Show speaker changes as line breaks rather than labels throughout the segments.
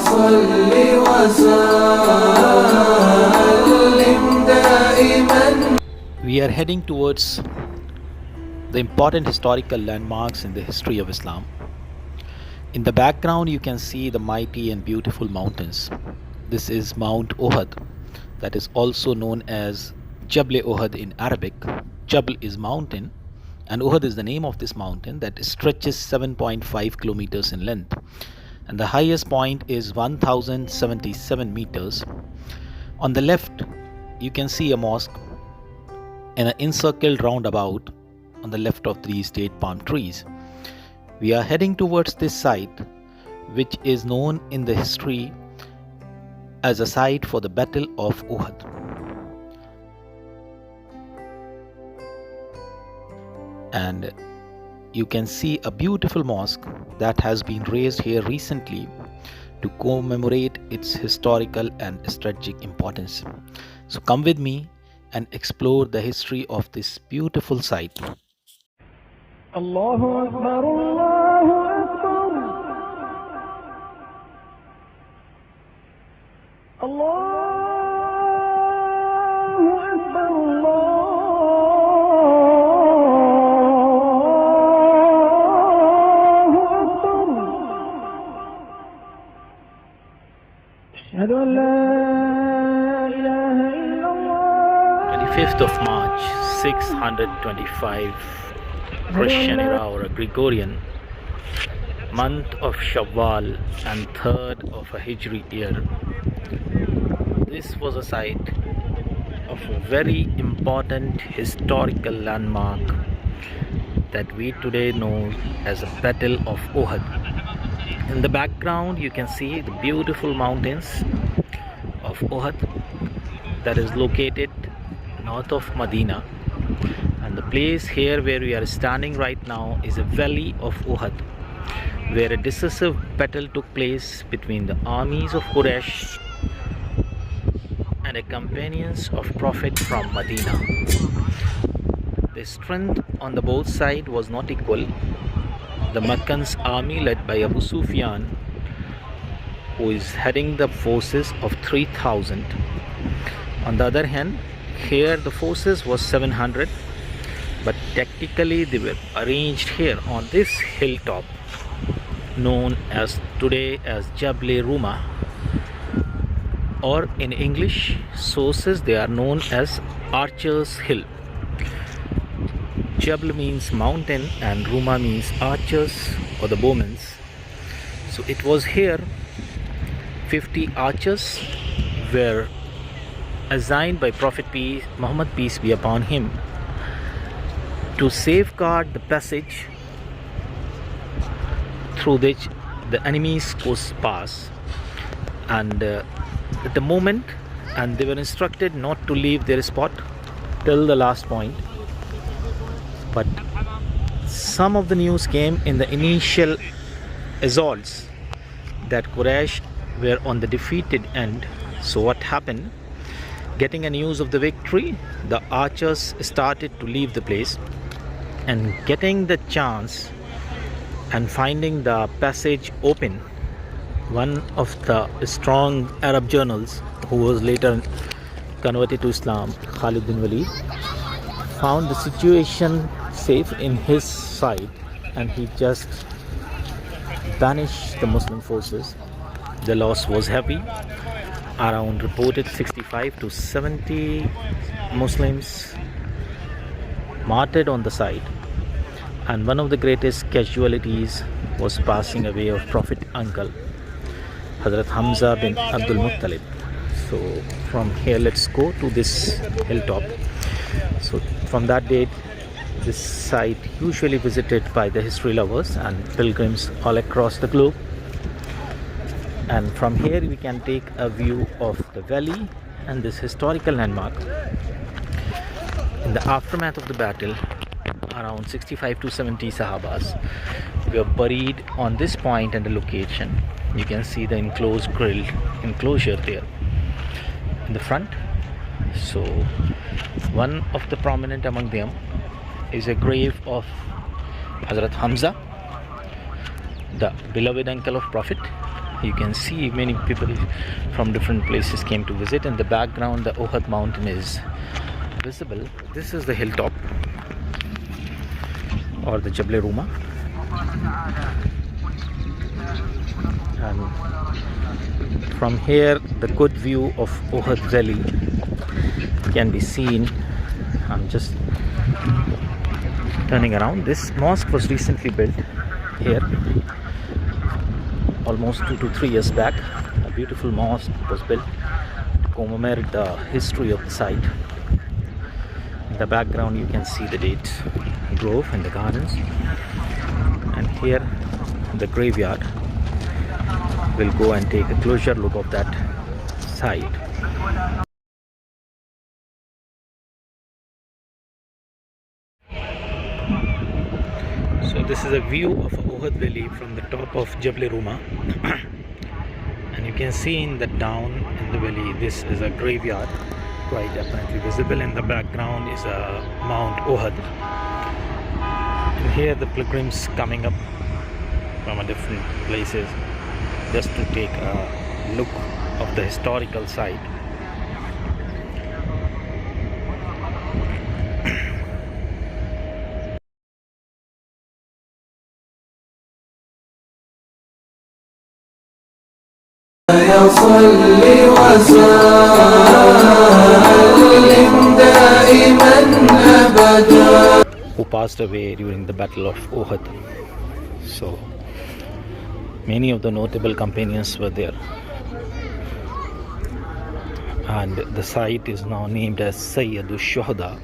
وصل وسلم دائما.
We are heading towards the important historical landmarks in the history of Islam. In the background you can see the mighty and beautiful mountains. This is Mount Uhud, that is also known as Jabal Uhud in Arabic. Jabal is mountain and Uhud is the name of this mountain that stretches 7.5 kilometers in length, and the highest point is 1077 meters. On the left you can see a mosque and an encircled roundabout on the left of these date palm trees. We are heading towards this site, which is known in the history as a site for the Battle of Uhud. And you can see a beautiful mosque that has been raised here recently to commemorate its historical and strategic importance. So come with me and explore the history of this beautiful site.
Allahu Akbar, Allahu Akbar, Allahu Akbar, Allahu Akbar. Ashhadu an la ilaha illallah.
25th of March 625 Christian era or a Gregorian month of Shawwal and 3rd of a Hijri year. This was a site of a very important historical landmark that we today know as the Battle of Uhud. In the background you can see the beautiful mountains of Uhud that is located north of Medina. And the place here where we are standing right now is a valley of Uhud, where a decisive battle took place between the armies of Quraysh and the companions of Prophet from Medina. The strength on the both sides was not equal. The Meccan's army led by Abu Sufyan, who is heading the forces of 3,000. On the other hand, here the forces was 700, but tactically they were arranged here on this hilltop known as today as Jabal Ruma, or in English sources they are known as Archers Hill. Jabal means mountain and Ruma means archers or the bowmen. So it was here 50 archers were assigned by Prophet Muhammad, peace be upon him, to safeguard the passage through which the enemies could pass, and at the moment, and they were instructed not to leave their spot till the last point. But some of the news came in the initial assaults that Quraysh were on the defeated end. So what happened? Getting a news of the victory, the archers started to leave the place, and getting the chance and finding the passage open, one of the strong Arab generals who was later converted to Islam, Khalid bin Walid, found the situation safe in his side, and he just banished the Muslim forces. The loss was heavy. Around reported 65 to 70 Muslims martyred on the side, and one of the greatest casualties was passing away of Prophet uncle Hazrat Hamza bin Abdul Muttalib. So from here let's go to this hilltop. So from that date this site usually visited by the history lovers and pilgrims all across the globe. And from here we can take a view of the valley and this historical landmark. In the aftermath of the battle, around 65 to 70 Sahabas were buried on this point and the location. You can see the enclosure there in the front. So one of the prominent among them is a grave of Hazrat Hamza, the beloved uncle of Prophet, You can see many people from different places came to visit. In the background, the Uhud mountain is visible. This is the hilltop, or the Jabal Ruma, and from here the good view of Uhud Valley can be seen. I'm just turning around. This mosque was recently built here, almost 2 to 3 years back. A beautiful mosque was built to commemorate the history of the site. In the background you can see the date grove and the gardens, and here the graveyard. We'll go and take a closer look of that site. So this is a view of Uhud Valley from the top of Jabal Ruma. And you can see in the down in the valley, this is a graveyard, quite apparently visible. In the background is a Mount Uhud. And here the pilgrims coming up from a different places just to take a look of the historical site.
يصلي وسلم دائما أبدا.
Who passed away during the Battle of Uhud. So many of the notable companions were there, and the site is now named as Sayyid Shuhada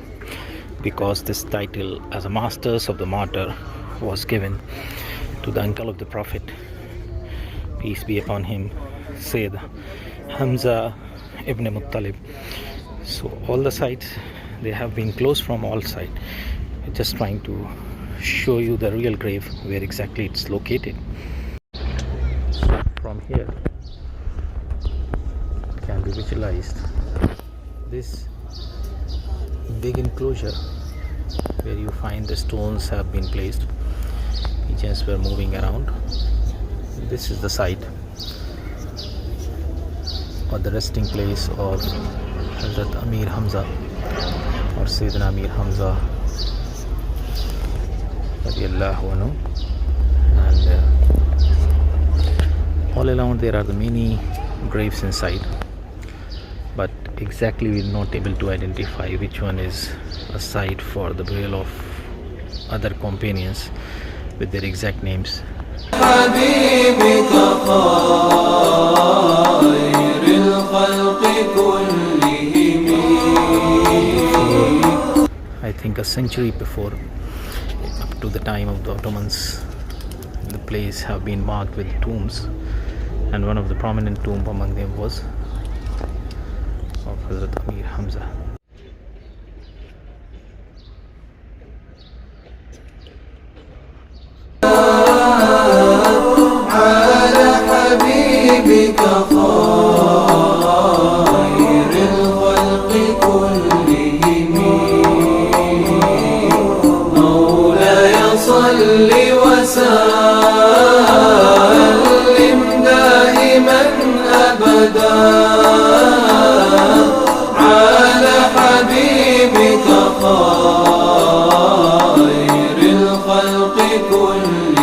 because this title as a Masters of the Martyr was given to the uncle of the Prophet, peace be upon him, Sayyid Hamza ibn Muttalib. So all the sites, they have been closed from all sides. Just trying to show you the real grave, where exactly it's located. From here it can be visualized this big enclosure where you find the stones have been placed. Pigeons were moving around. This is the site, or the resting place of Hazrat Amir Hamza, or Sayyid Amir Hamza radiyallahu anhu. And all around there are the many graves inside, but exactly we're not able to identify which one is a site for the burial of other companions with their exact names.
حبيبك خير الخلق كلهم.
I think a century before, up to the time of the Ottomans, the place have been marked with tombs, and one of the prominent tomb among them was of Hazrat Amir Hamza.
على حبيبك خير الخلق كلهم. مولاي صل وسلم دائما أبدا على حبيبك خير الخلق كلهم.